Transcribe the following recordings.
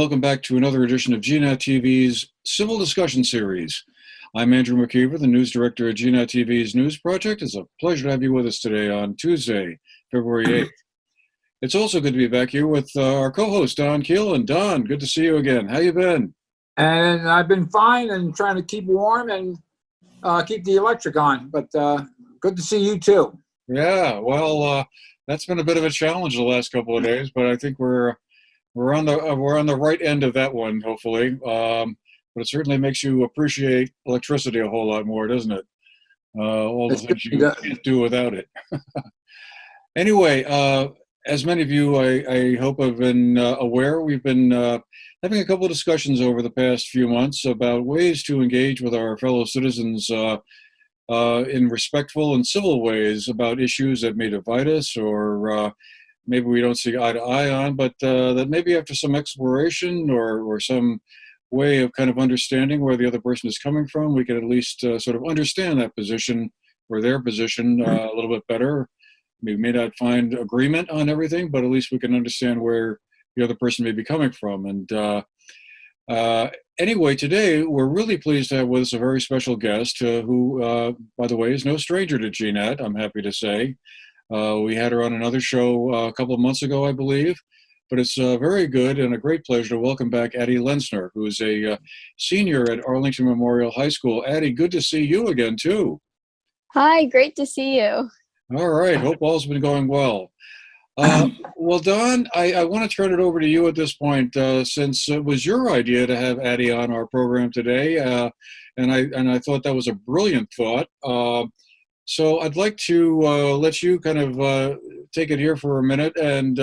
welcome back to another edition of GNAT-TV's Civil Discussion Series. I'm Andrew McKeever, the news director at GNAT-TV's News Project. It's a pleasure to have you with us today on Tuesday, February 8th. It's also good to be back here with our co-host, Don Keelan. Don, good to see you again. How you been? And I've been fine and trying to keep warm and keep the electric on, but good to see you too. Yeah, well, that's been a bit of a challenge the last couple of days, but I think we're on the right end of that one, hopefully. But it certainly makes you appreciate electricity a whole lot more, doesn't it? All the things you can't do without it. Anyway, as many of you, I hope, have been aware, we've been having a couple of discussions over the past few months about ways to engage with our fellow citizens in respectful and civil ways about issues that may divide us or maybe we don't see eye to eye on, but that maybe after some exploration or some way of kind of understanding where the other person is coming from, we can at least sort of understand that position or their position a little bit better. We may not find agreement on everything, but at least we can understand where the other person may be coming from. And anyway, today we're really pleased to have with us a very special guest who, by the way, is no stranger to GNAT, I'm happy to say. We had her on another show a couple of months ago, I believe. But it's very good and a great pleasure to welcome back Addie Lentzner, who is a senior at Arlington Memorial High School. Addie, good to see you again, too. Hi, great to see you. All right, hope all's been going well. Well, Don, I want to turn it over to you at this point, since it was your idea to have Addie on our program today, and I thought that was a brilliant thought. So I'd like to let you kind of take it here for a minute and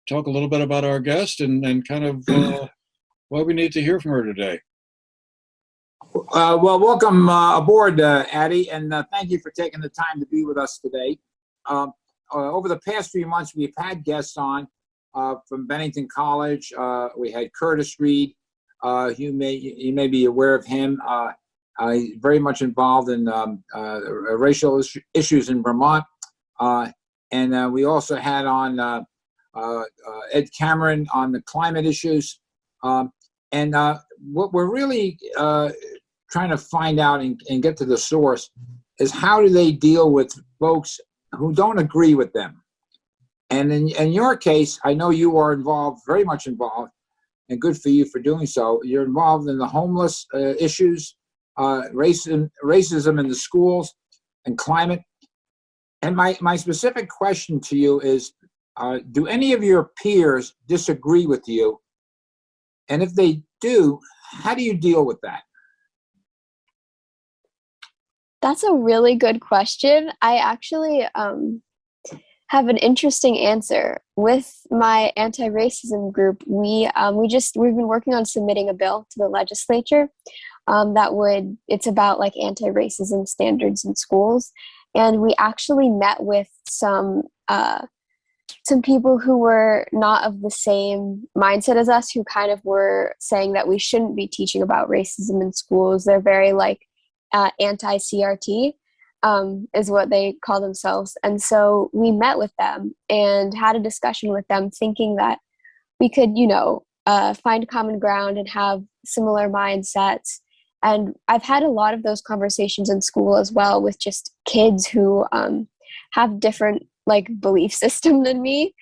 talk a little bit about our guest and kind of what we need to hear from her today. Well, welcome aboard, Addie, and thank you for taking the time to be with us today. Over the past few months, we've had guests on from Bennington College. We had Curtis Reed. You may be aware of him. He's very much involved in racial issues in Vermont. And we also had on Ed Cameron on the climate issues. And what we're really trying to find out and get to the source is how do they deal with folks who don't agree with them. And in your case, I know you are involved, very much involved, and good for you for doing so. You're involved in the homeless issues, racism in the schools, and climate. And my specific question to you is, do any of your peers disagree with you? And if they do, how do you deal with that? That's a really good question. I actually have an interesting answer. With my anti-racism group, we've been working on submitting a bill to the legislature it's about like anti-racism standards in schools. And we actually met with some people who were not of the same mindset as us, who kind of were saying that we shouldn't be teaching about racism in schools. They're very like anti-CRT is what they call themselves. And so we met with them and had a discussion with them, thinking that we could, find common ground and have similar mindsets. And I've had a lot of those conversations in school as well with just kids who have different like belief system than me,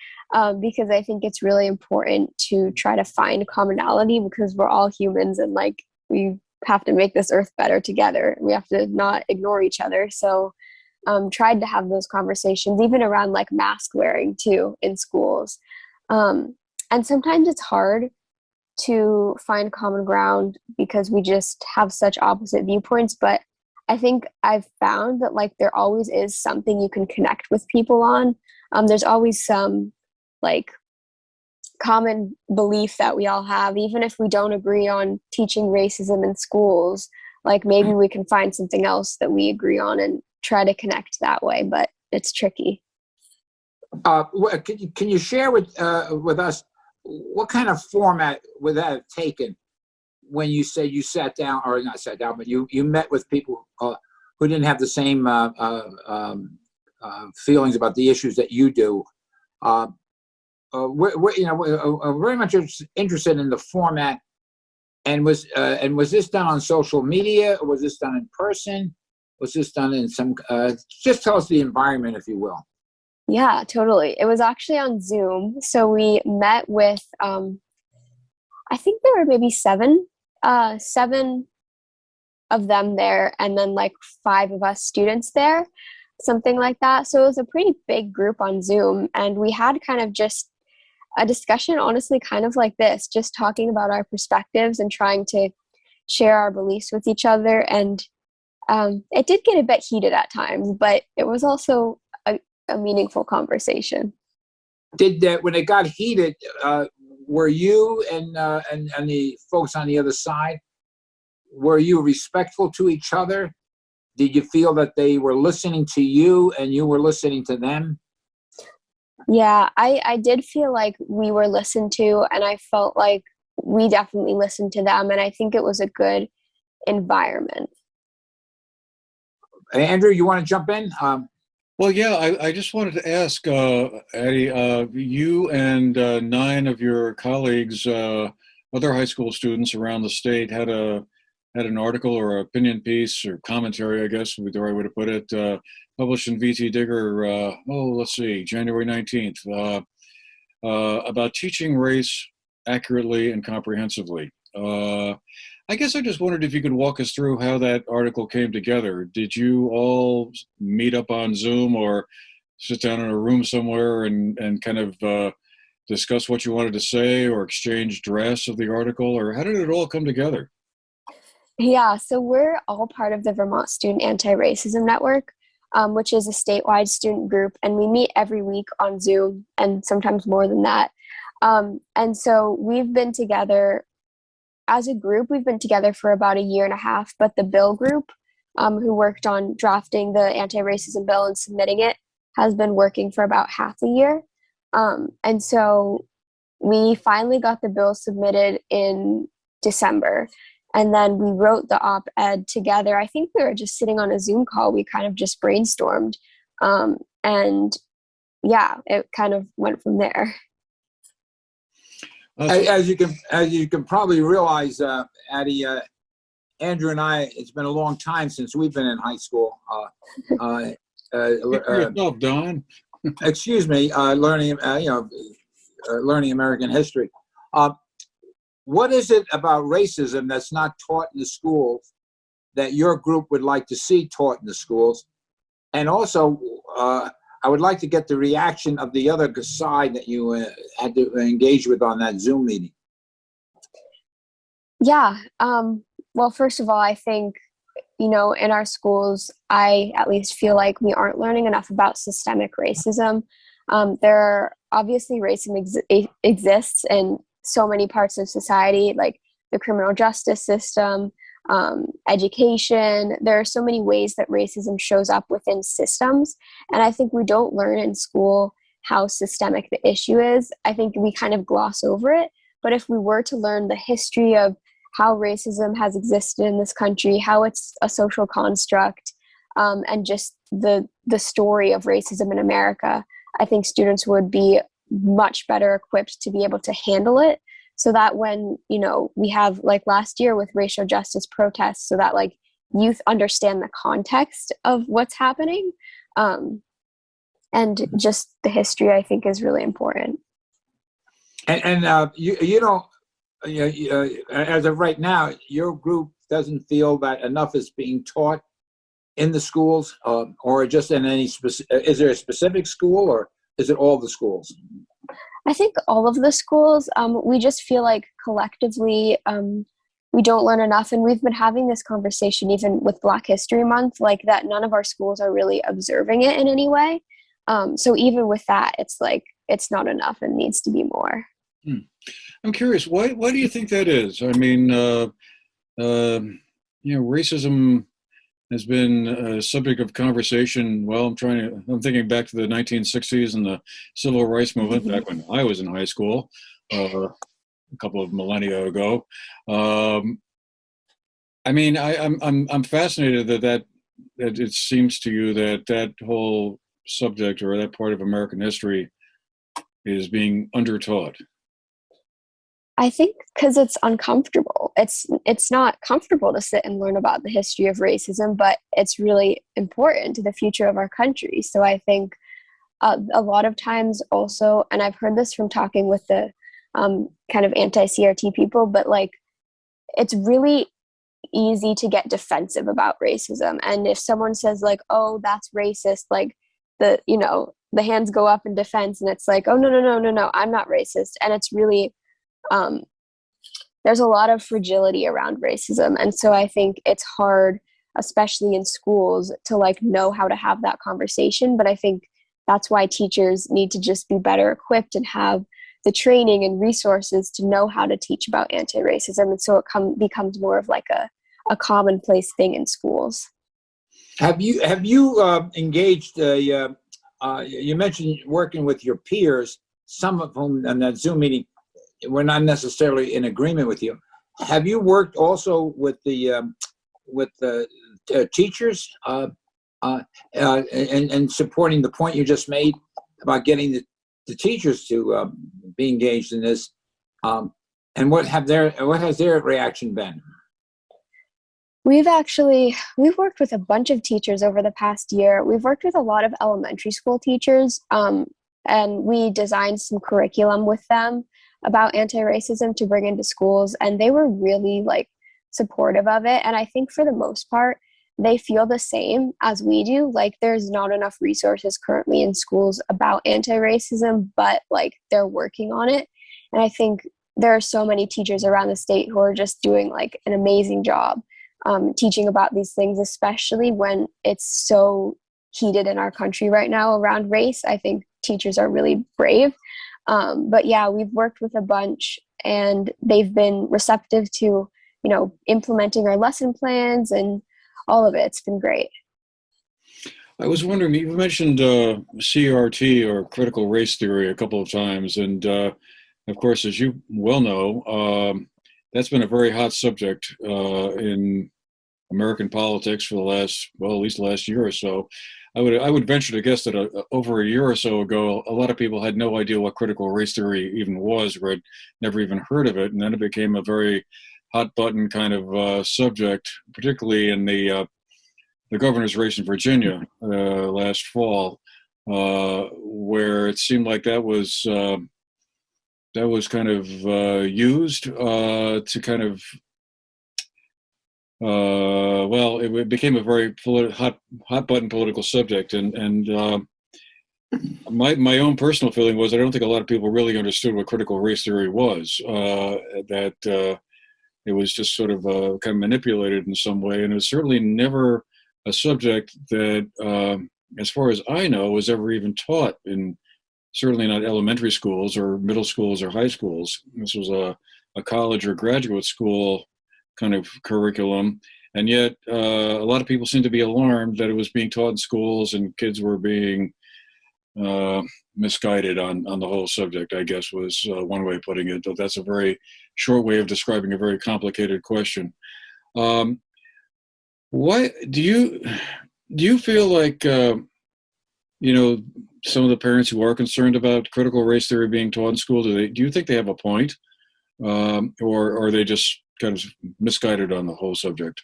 because I think it's really important to try to find commonality, because we're all humans and like we have to make this earth better together. We have to not ignore each other. So tried to have those conversations even around like mask wearing too in schools. And sometimes it's hard to find common ground because we just have such opposite viewpoints. But I think I've found that like there always is something you can connect with people on. There's always some like common belief that we all have, even if we don't agree on teaching racism in schools. Like maybe we can find something else that we agree on and try to connect that way, but it's tricky. Can you share with us what kind of format would that have taken when you say you sat down, or not sat down, but you met with people who didn't have the same feelings about the issues that you do? we're very much interested in the format. And was this done on social media, or was this done in person? Was this done in some? Just tell us the environment, if you will. Yeah, totally. It was actually on Zoom. So we met with, I think there were maybe seven of them there, and then like 5 of us students there, something like that. So it was a pretty big group on Zoom, and we had kind of just a discussion, honestly, kind of like this, just talking about our perspectives and trying to share our beliefs with each other. And it did get a bit heated at times, but it was also a meaningful conversation. Did that when it got heated? Were you and the folks on the other side? Were you respectful to each other? Did you feel that they were listening to you and you were listening to them? Yeah, I did feel like we were listened to, and I felt like we definitely listened to them, and I think it was a good environment. Andrew, you want to jump in? Well, yeah, I just wanted to ask, Addie, you and 9 of your colleagues, other high school students around the state, had an article or opinion piece or commentary, I guess would be the right way to put it, published in VT Digger, let's see, January 19th, about teaching race accurately and comprehensively. I guess I just wondered if you could walk us through how that article came together. Did you all meet up on Zoom or sit down in a room somewhere and kind of discuss what you wanted to say or exchange drafts of the article, or how did it all come together? Yeah, so we're all part of the Vermont Student Anti-Racism Network, which is a statewide student group, and we meet every week on Zoom and sometimes more than that. And so we've been together as a group, we've been together for about a year and a half, but the bill group, who worked on drafting the anti-racism bill and submitting it, has been working for about half a year. And so we finally got the bill submitted in December. And then we wrote the op-ed together. I think we were just sitting on a Zoom call. We kind of just brainstormed. And yeah, it kind of went from there. As you can probably realize, Addie, Andrew and I, it's been a long time since we've been in high school. Yourself, Don. Excuse me, learning American history. What is it about racism that's not taught in the schools that your group would like to see taught in the schools? And also, I would like to get the reaction of the other side that you had to engage with on that Zoom meeting. Yeah. Well, first of all, I think, in our schools, I at least feel like we aren't learning enough about systemic racism. Obviously racism exists in so many parts of society, like the criminal justice system, education. There are so many ways that racism shows up within systems. And I think we don't learn in school how systemic the issue is. I think we kind of gloss over it. But if we were to learn the history of how racism has existed in this country, how it's a social construct, and just the story of racism in America, I think students would be much better equipped to be able to handle it, so that when, we have, like last year with racial justice protests, so that like youth understand the context of what's happening, and just the history, I think, is really important. And you don't, as of right now, your group doesn't feel that enough is being taught in the schools, or just in any specific, is there a specific school, or is it all the schools? I think all of the schools. We just feel like collectively we don't learn enough, and we've been having this conversation even with Black History Month, like that none of our schools are really observing it in any way. So even with that, it's like it's not enough and needs to be more. I'm curious, why do you think that is? I mean, racism has been a subject of conversation. Well, I'm thinking back to the 1960s and the civil rights movement back when I was in high school, a couple of millennia ago. I mean, I'm fascinated that it seems to you that whole subject or that part of American history is being undertaught? I think because it's uncomfortable. It's not comfortable to sit and learn about the history of racism, but it's really important to the future of our country. So I think a lot of times also, and I've heard this from talking with the kind of anti-CRT people, but like it's really easy to get defensive about racism. And if someone says like, "Oh, that's racist," like the hands go up in defense, and it's like, "Oh, no, no, no, no, no, I'm not racist." And it's really there's a lot of fragility around racism, and so I think it's hard, especially in schools, to like know how to have that conversation. But I think that's why teachers need to just be better equipped and have the training and resources to know how to teach about anti-racism, and so it becomes more of like a commonplace thing in schools. Have you engaged you mentioned working with your peers, some of whom in that Zoom meeting were not necessarily in agreement with you. Have you worked also with the teachers and supporting the point you just made about getting the teachers to be engaged in this? And what has their reaction been? We've worked with a bunch of teachers over the past year. We've worked with a lot of elementary school teachers, and we designed some curriculum with them about anti-racism to bring into schools, and they were really like supportive of it. And I think for the most part, they feel the same as we do. Like there's not enough resources currently in schools about anti-racism, but like they're working on it. And I think there are so many teachers around the state who are just doing like an amazing job teaching about these things, especially when it's so heated in our country right now around race. I think teachers are really brave. But yeah, we've worked with a bunch, and they've been receptive to, implementing our lesson plans and all of it. It's been great. I was wondering, you mentioned CRT, or critical race theory, a couple of times, and of course, as you well know, that's been a very hot subject in American politics for the last, well, at least the last year or so. I would venture to guess that over a year or so ago, a lot of people had no idea what critical race theory even was, or had never even heard of it, and then it became a very hot button kind of subject, particularly in the governor's race in Virginia last fall, where it seemed like that was kind of used to kind of it became a very hot button political subject, and my own personal feeling was I don't think a lot of people really understood what critical race theory was. That it was just sort of kind of manipulated in some way, and it was certainly never a subject that, as far as I know, was ever even taught in, certainly not elementary schools or middle schools or high schools. This was a college or graduate school kind of curriculum, and yet a lot of people seem to be alarmed that it was being taught in schools, and kids were being misguided on the whole subject, I guess was one way of putting it. But that's a very short way of describing a very complicated question. Why do you feel like some of the parents who are concerned about critical race theory being taught in school, do you think they have a point, or are they just kind of misguided on the whole subject?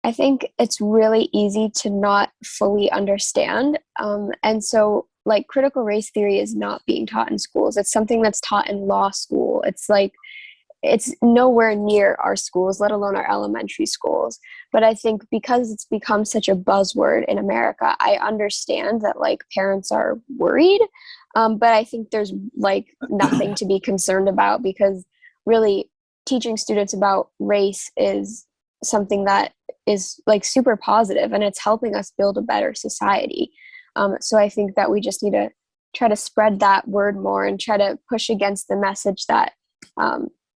I think it's really easy to not fully understand. And so like critical race theory is not being taught in schools. It's something that's taught in law school. It's nowhere near our schools, let alone our elementary schools. But I think because it's become such a buzzword in America, I understand that like parents are worried. But I think there's like nothing to be concerned about, because really teaching students about race is something that is like super positive, and it's helping us build a better society. So I think that we just need to try to spread that word more and try to push against the message that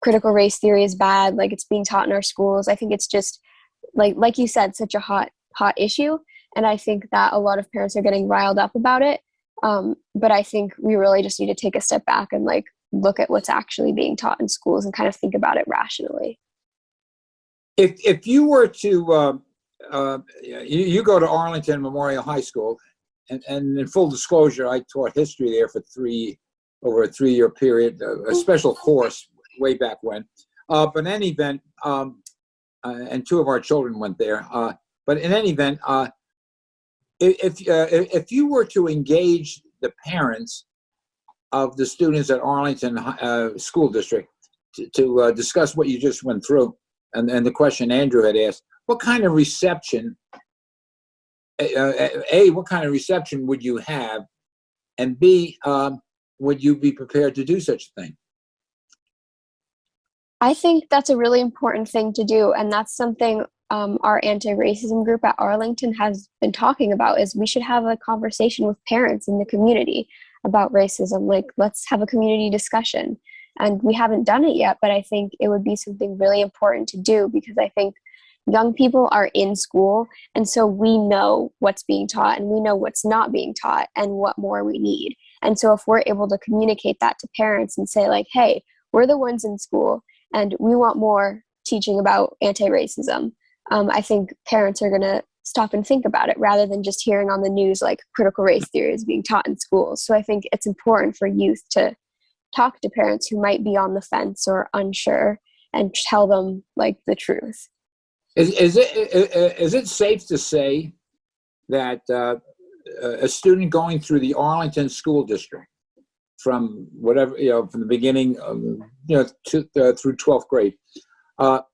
critical race theory is bad, like it's being taught in our schools. I think it's just like you said, such a hot issue, and I think that a lot of parents are getting riled up about it. But I think we really just need to take a step back and like look at what's actually being taught in schools and kind of think about it rationally. If you were to you go to Arlington Memorial High School, and in full disclosure, I taught history there for 3 over a 3-year period, a special course way back when. But in any event, and 2 of our children went there. But in any event, if you were to engage the parents of the students at Arlington School District to discuss what you just went through, and the question Andrew had asked, what kind of reception, what kind of reception would you have? And B, would you be prepared to do such a thing? I think that's a really important thing to do, and that's something our anti-racism group at Arlington has been talking about, is we should have a conversation with parents in the community about racism. Like, let's have a community discussion. And we haven't done it yet, but I think it would be something really important to do, because I think young people are in school, and so we know what's being taught and we know what's not being taught and what more we need. And so if we're able to communicate that to parents and say, like, hey, we're the ones in school and we want more teaching about anti-racism, I think parents are going to stop and think about it, rather than just hearing on the news like critical race theory is being taught in schools. So I think it's important for youth to talk to parents who might be on the fence or unsure and tell them like the truth. Is it safe to say that a student going through the Arlington School District from whatever, from the beginning, through 12th grade,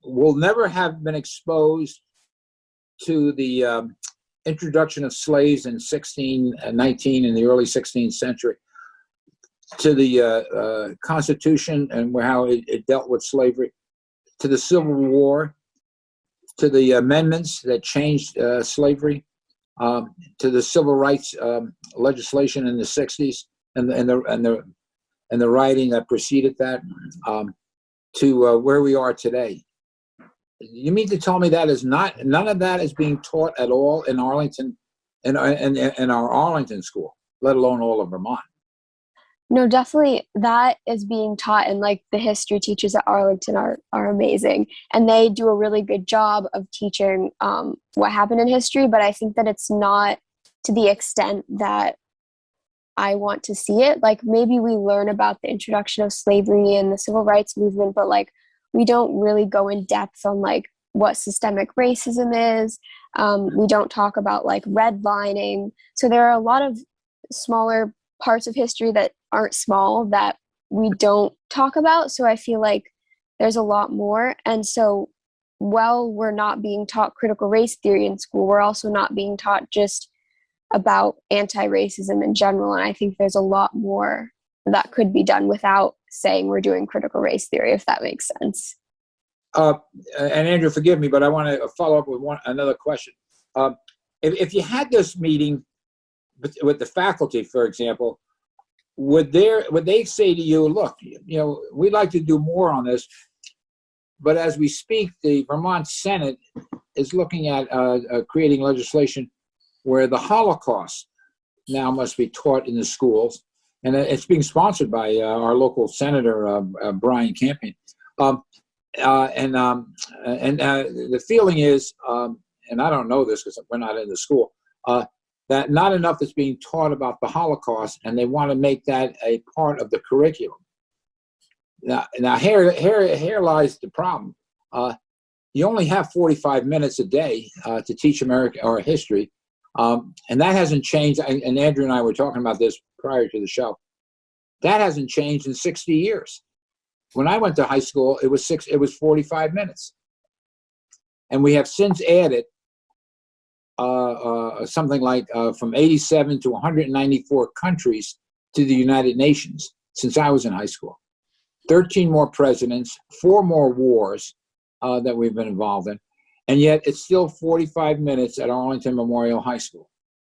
will never have been exposed to the introduction of slaves in 1619 in the early 16th century, to the Constitution and how it dealt with slavery, to the Civil War, to the amendments that changed slavery, to the civil rights legislation in the 60s and the writing that preceded that, to where we are today. You mean to tell me that is none of that is being taught at all in Arlington, in our Arlington school, let alone all of Vermont? No, definitely that is being taught, and like the history teachers at Arlington are amazing, and they do a really good job of teaching what happened in history, but I think that it's not to the extent that I want to see it. Like, maybe we learn about the introduction of slavery and the civil rights movement, but like we don't really go in depth on like what systemic racism is. We don't talk about like redlining. So there are a lot of smaller parts of history that aren't small that we don't talk about. So I feel like there's a lot more. And so while we're not being taught critical race theory in school, we're also not being taught just about anti-racism in general. And I think there's a lot more that could be done without saying we're doing critical race theory, if that makes sense. And Andrew, forgive me, but I want to follow up with another question. If you had this meeting with the faculty, for example, would they say to you, look, we'd like to do more on this, but as we speak, the Vermont Senate is looking at creating legislation where the Holocaust now must be taught in the schools, and it's being sponsored by our local senator, Brian Campion. The feeling is, and I don't know this because we're not in the school, that not enough is being taught about the Holocaust, and they want to make that a part of the curriculum. Now here lies the problem. You only have 45 minutes a day to teach America or history, and that hasn't changed. And Andrew and I were talking about this prior to the show. That hasn't changed in 60 years. When I went to high school, it was 45 minutes, and we have since added something like from 87 to 194 countries to the United Nations since I was in high school. 13 more presidents, 4 more wars that we've been involved in, and yet it's still 45 minutes at Arlington Memorial High School.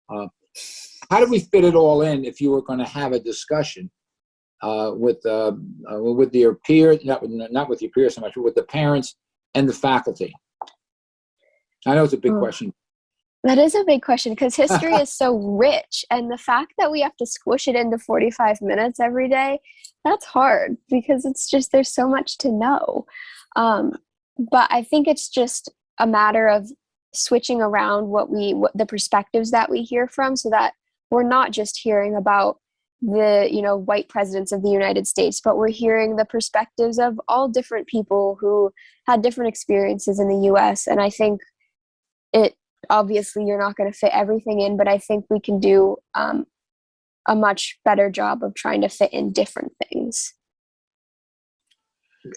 How do we fit it all in if you were going to have a discussion with your peers, not with your peers so much, but with the parents and the faculty? I know it's a big question. That is a big question, because history is so rich, and the fact that we have to squish it into 45 minutes every day, that's hard, because it's just, there's so much to know. But I think it's just a matter of switching around what the perspectives that we hear from, so that we're not just hearing about the white presidents of the United States, but we're hearing the perspectives of all different people who had different experiences in the US. And I think it obviously you're not going to fit everything in, but I think we can do a much better job of trying to fit in different things.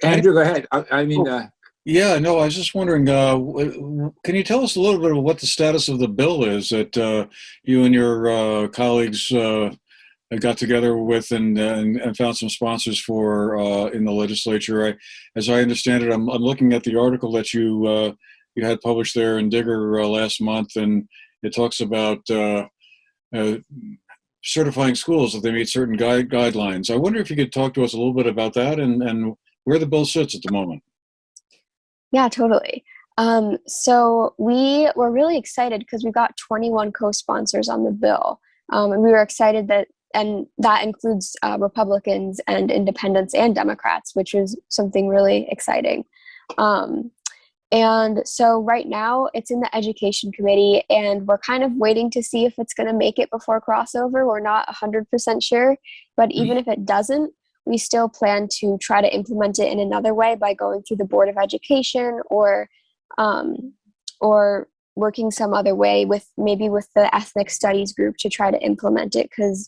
Andrew, go ahead. I mean, Yeah, no, I was just wondering, can you tell us a little bit of what the status of the bill is that you and your colleagues got together with and found some sponsors for in the legislature? As I understand it, I'm looking at the article that you had published there in Digger last month, and it talks about certifying schools if they meet certain guidelines. I wonder if you could talk to us a little bit about that and where the bill sits at the moment. Yeah, totally. So we were really excited because we got 21 co-sponsors on the bill. And we were excited and that includes Republicans and independents and Democrats, which is something really exciting. And so right now it's in the education committee, and we're kind of waiting to see if it's going to make it before crossover. We're not 100% sure, but even if it doesn't, we still plan to try to implement it in another way by going through the Board of Education or working some other way with the ethnic studies group to try to implement it, because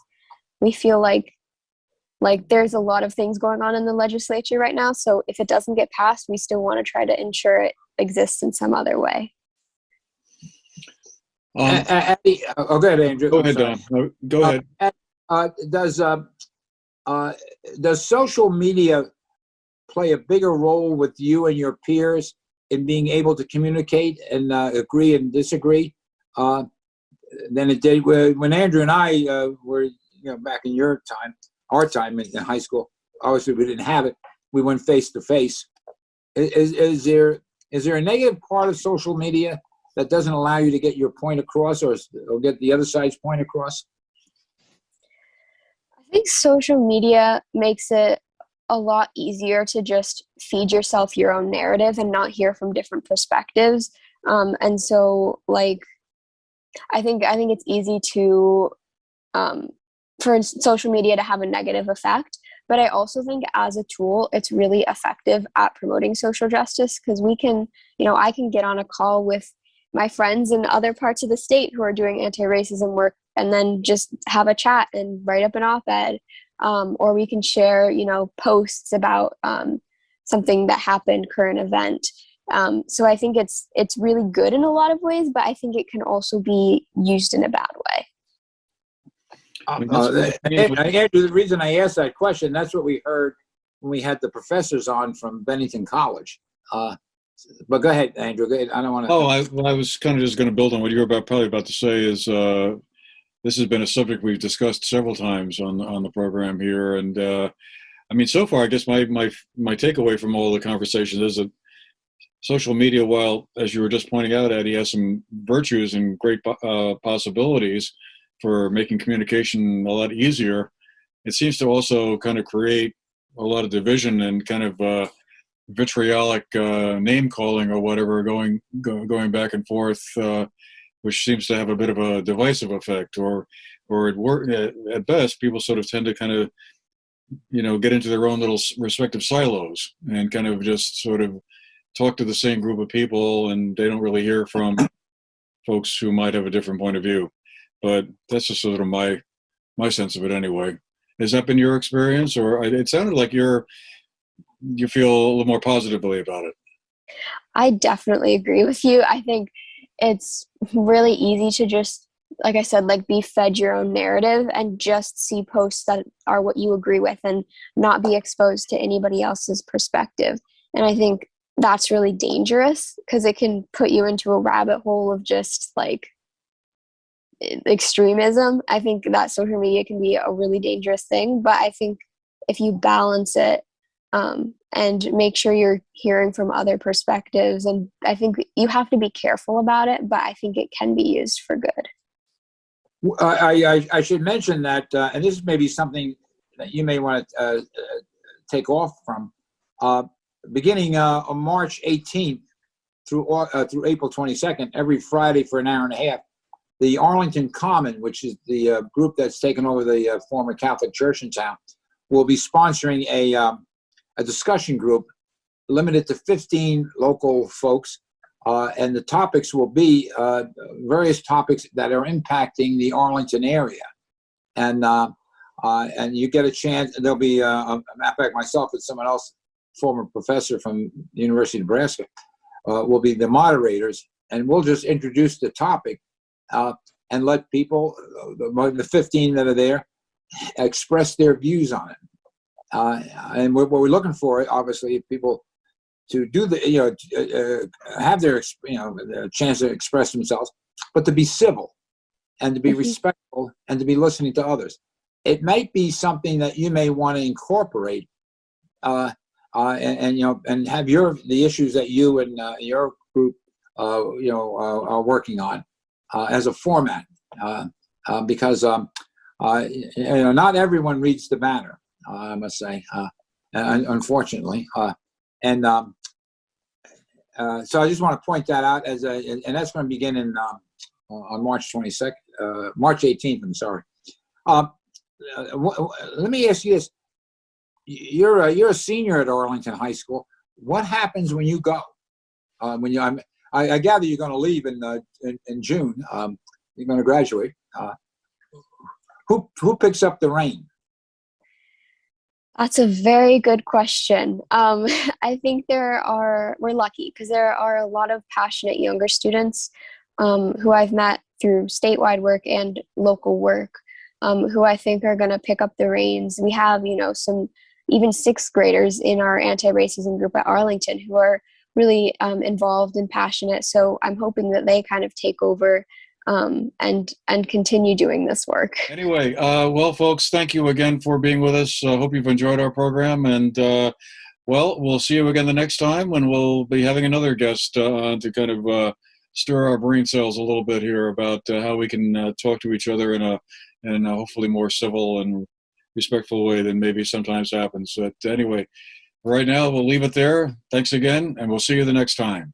we feel like there's a lot of things going on in the legislature right now. So if it doesn't get passed, we still want to try to ensure it exists in some other way. Addie, go ahead, Andrew. Go ahead, Don. Go ahead. Does social media play a bigger role with you and your peers in being able to communicate and agree and disagree than it did when Andrew and I were, back in your time, our time in high school? Obviously, we didn't have it. We went face to face. Is there a negative part of social media that doesn't allow you to get your point across or get the other side's point across? I think social media makes it a lot easier to just feed yourself your own narrative and not hear from different perspectives. And so, I think it's easy to for social media to have a negative effect. But I also think as a tool, it's really effective at promoting social justice, because we can, I can get on a call with my friends in other parts of the state who are doing anti-racism work and then just have a chat and write up an op-ed. Or we can share, posts about something that happened, current event. So I think it's really good in a lot of ways, but I think it can also be used in a bad way. Andrew, the reason I asked that question, that's what we heard when we had the professors on from Bennington College. But go ahead, Andrew. Go ahead. I don't want to. I was kind of just going to build on what you were probably about to say. Is this has been a subject we've discussed several times on the program here, and so far, I guess my takeaway from all the conversations is that social media, while, as you were just pointing out, Addie, has some virtues and great possibilities for making communication a lot easier, it seems to also kind of create a lot of division and kind of vitriolic name calling or whatever going back and forth, which seems to have a bit of a divisive effect, or at best, people sort of tend to kind of, get into their own little respective silos and kind of just sort of talk to the same group of people, and they don't really hear from folks who might have a different point of view. But that's just sort of my sense of it anyway. Has that been your experience, or it sounded like you feel a little more positively about it? I definitely agree with you. I think it's really easy to just, like I said, be fed your own narrative and just see posts that are what you agree with and not be exposed to anybody else's perspective. And I think that's really dangerous because it can put you into a rabbit hole of just extremism. I think that social media can be a really dangerous thing, but I think if you balance it and make sure you're hearing from other perspectives, and I think you have to be careful about it, but I think it can be used for good. I should mention that, and this may be something that you may want to take off from, beginning on March 18th through April 22nd, every Friday for an hour and a half, the Arlington Common, which is the group that's taken over the former Catholic Church in town, will be sponsoring a discussion group limited to 15 local folks. And the topics will be various topics that are impacting the Arlington area. And you get a chance, there'll be, a matter of fact, myself and someone else, former professor from the University of Nebraska, will be the moderators, and we'll just introduce the topic and let people, the 15 that are there, express their views on it. And what we're looking for, obviously, people to do the, have their, the chance to express themselves, but to be civil and to be respectful and to be listening to others. It might be something that you may want to incorporate, and have the issues that you and your group, are working on as a format, because not everyone reads the banner, I must say, unfortunately, and so I just want to point that out and that's going to begin on March 22nd, March 18th. I'm sorry. Let me ask you this: you're a senior at Arlington High School. What happens when you go? I gather you're going to leave in June. You're going to graduate. Who picks up the reign? That's a very good question. I think we're lucky because there are a lot of passionate younger students who I've met through statewide work and local work, who I think are going to pick up the reins. We have, some even sixth graders in our anti-racism group at Arlington who are really involved and passionate. So I'm hoping that they kind of take over and continue doing this work. Anyway, well, folks, thank you again for being with us. Hope you've enjoyed our program, and we'll see you again the next time when we'll be having another guest on to kind of stir our brain cells a little bit here about how we can talk to each other in a hopefully more civil and respectful way than maybe sometimes happens. But anyway, right now we'll leave it there. Thanks again, and we'll see you the next time.